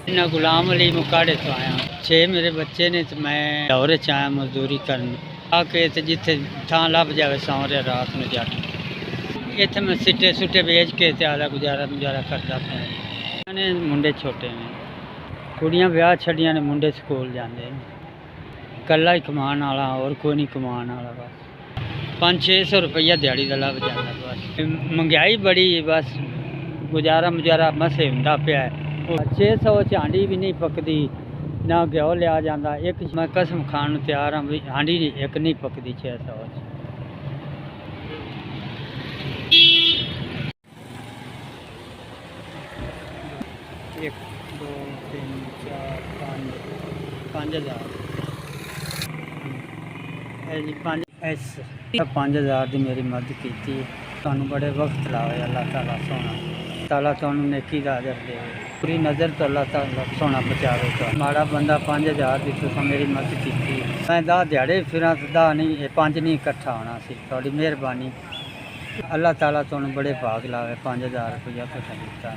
मैं गुलाम अली मुकाड़े तो आया 6 मेरे बच्चे ने तो मैं लाहौर च आया मजदूरी करने आके ते जिथे थां लभ जावे सौ रहा रात में जट इत्थे मैं सिट्टे सुट्टे बेच के ते आला गुजारा करदा पिया। मैंने मुंडे छोटे ने कुड़ियां ब्याह छड़ियां ने मुंडे स्कूल जांदे ने कल्ला ही कमान वाला और कोई नहीं कमान वाला बस 500-600 रुपया दिहाड़ी का लभ जाता बस। महंगाई बड़ी बस गुजारा मसे हुंदा पिया 600 च हांडी भी नहीं पकदी ना घ्यो लिया जाता एक मैं कसम खाण नूं तैयार हाँ भी हांडी एक नहीं पकदी 600 च। 1 2 3 4 5 5,000 जी 5,000 की मेरी मदद की तुहानूं बड़े वक्त लाए अल्लाह ताला सोना ताला तुहानूं नेकी दा अजर दे पूरी नज़र तो अल्लाह ताला सोना बचावे तो माड़ा बंदा 5,000 की तुसां मेरी मदद की मैं 10 दिहाड़े फिरां 10 नहीं 5 नहीं इकट्ठा होना सी तुहाडी मेहरबानी अल्लाह ताला तुहानूं बड़े भाग लावे 5,000 रुपया तुसां दित्ता।